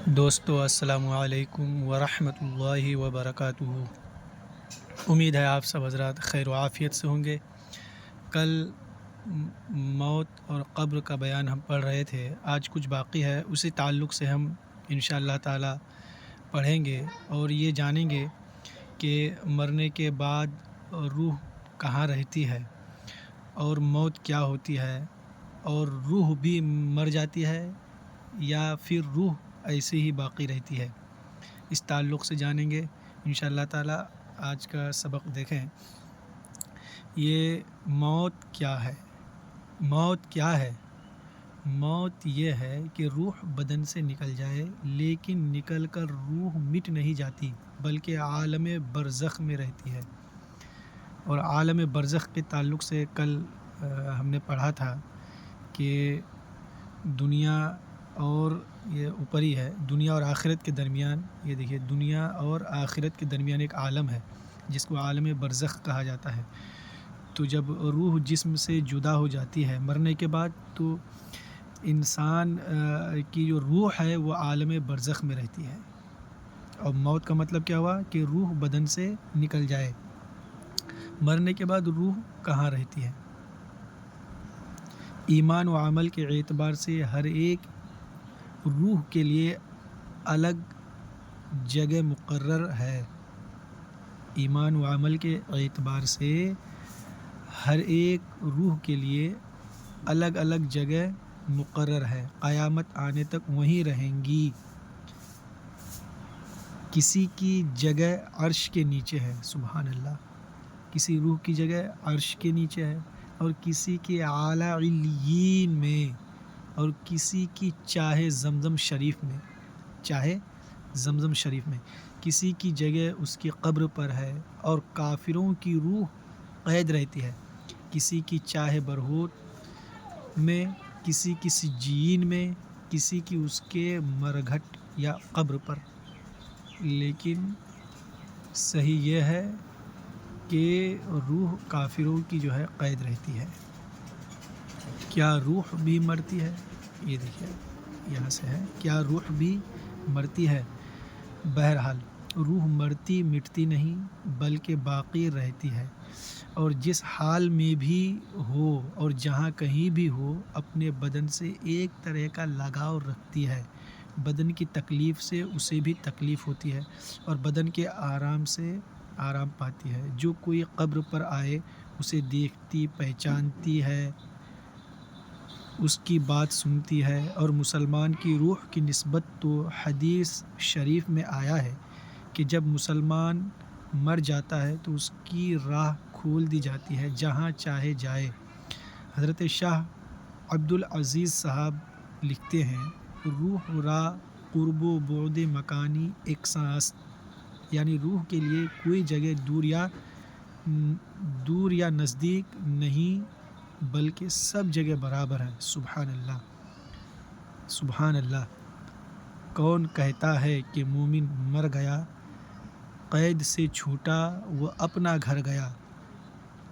دوستو السلام علیکم ورحمۃ اللہ وبرکاتہ۔ امید ہے آپ سب حضرات خیر و عافیت سے ہوں گے۔ کل موت اور قبر کا بیان ہم پڑھ رہے تھے، آج کچھ باقی ہے، اسی تعلق سے ہم انشاءاللہ تعالی پڑھیں گے اور یہ جانیں گے کہ مرنے کے بعد روح کہاں رہتی ہے اور موت کیا ہوتی ہے، اور روح بھی مر جاتی ہے یا پھر روح ایسے ہی باقی رہتی ہے، اس تعلق سے جانیں گے انشاءاللہ تعالی۔ آج کا سبق دیکھیں، یہ موت کیا ہے؟ موت کیا ہے؟ موت یہ ہے کہ روح بدن سے نکل جائے، لیکن نکل کر روح مٹ نہیں جاتی بلکہ عالم برزخ میں رہتی ہے۔ اور عالم برزخ کے تعلق سے کل ہم نے پڑھا تھا کہ دنیا اور یہ اوپر ہی ہے، دنیا اور آخرت کے درمیان، یہ دیکھیے دنیا اور آخرت کے درمیان ایک عالم ہے جس کو عالم برزخ کہا جاتا ہے۔ تو جب روح جسم سے جدا ہو جاتی ہے مرنے کے بعد، تو انسان کی جو روح ہے وہ عالم برزخ میں رہتی ہے۔ اور موت کا مطلب کیا ہوا کہ روح بدن سے نکل جائے۔ مرنے کے بعد روح کہاں رہتی ہے؟ ایمان و عمل کے اعتبار سے ہر ایک روح کے لیے الگ جگہ مقرر ہے۔ ایمان و عمل کے اعتبار سے ہر ایک روح کے لیے الگ الگ جگہ مقرر ہے، قیامت آنے تک وہیں رہیں گی۔ کسی کی جگہ عرش کے نیچے ہے، سبحان اللہ، کسی روح کی جگہ عرش کے نیچے ہے، اور کسی کے اعلیٰ علیین میں، اور کسی کی چاہے زمزم شریف میں، چاہے زمزم شریف میں، کسی کی جگہ اس کی قبر پر ہے، اور کافروں کی روح قید رہتی ہے، کسی کی چاہے برہوت میں، کسی کی سجین میں، کسی کی اس کے مرگھٹ یا قبر پر۔ لیکن صحیح یہ ہے کہ روح کافروں کی جو ہے قید رہتی ہے۔ کیا روح بھی مرتی ہے؟ یہ دیکھیے یہاں سے ہے، کیا روح بھی مرتی ہے؟ بہرحال روح مرتی مٹتی نہیں بلکہ باقی رہتی ہے، اور جس حال میں بھی ہو اور جہاں کہیں بھی ہو اپنے بدن سے ایک طرح کا لگاؤ رکھتی ہے۔ بدن کی تکلیف سے اسے بھی تکلیف ہوتی ہے، اور بدن کے آرام سے آرام پاتی ہے۔ جو کوئی قبر پر آئے اسے دیکھتی پہچانتی ہے، اس کی بات سنتی ہے، اور مسلمان کی روح کی نسبت تو حدیث شریف میں آیا ہے کہ جب مسلمان مر جاتا ہے تو اس کی راہ کھول دی جاتی ہے، جہاں چاہے جائے۔ حضرت شاہ عبدالعزیز صاحب لکھتے ہیں، روح را قرب و بعد مکانی یکساں است، یعنی روح کے لیے کوئی جگہ دور یا نزدیک نہیں بلکہ سب جگہ برابر ہے۔ سبحان اللہ، سبحان اللہ۔ کون کہتا ہے کہ مومن مر گیا، قید سے چھوٹا وہ اپنا گھر گیا،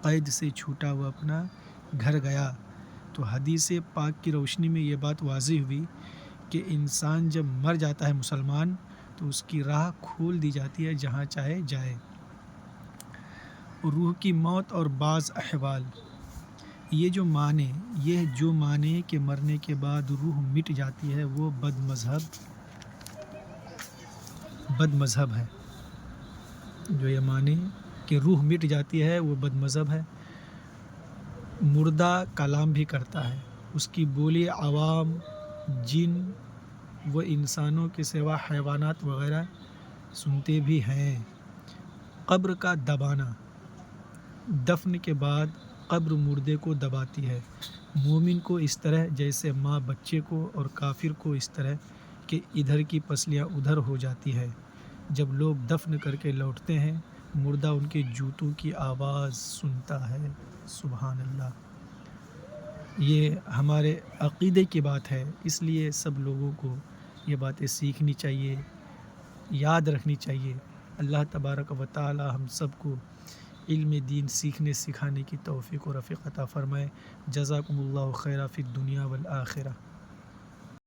قید سے چھوٹا وہ اپنا گھر گیا۔ تو حدیث پاک کی روشنی میں یہ بات واضح ہوئی کہ انسان جب مر جاتا ہے مسلمان تو اس کی راہ کھول دی جاتی ہے، جہاں چاہے جائے۔ روح کی موت اور بعض احوال، یہ جو معنی کہ مرنے کے بعد روح مٹ جاتی ہے وہ بد مذہب ہے۔ جو یہ معنی کہ روح مٹ جاتی ہے وہ بد مذہب ہے۔ مردہ کلام بھی کرتا ہے، اس کی بولی عوام، جن و انسانوں کے سوا حیوانات وغیرہ سنتے بھی ہیں۔ قبر کا دبانا، دفن کے بعد قبر مردے کو دباتی ہے، مومن کو اس طرح جیسے ماں بچے کو، اور کافر کو اس طرح کہ ادھر کی پسلیاں ادھر ہو جاتی ہے۔ جب لوگ دفن کر کے لوٹتے ہیں، مردہ ان کے جوتوں کی آواز سنتا ہے۔ سبحان اللہ۔ یہ ہمارے عقیدے کی بات ہے، اس لیے سب لوگوں کو یہ باتیں سیکھنی چاہیے، یاد رکھنی چاہیے۔ اللہ تبارک و تعالی ہم سب کو علم دین سیکھنے سکھانے کی توفیق و رفیق عطا فرمائے۔ جزاکم اللہ خیرا فی الدنیا والآخرہ۔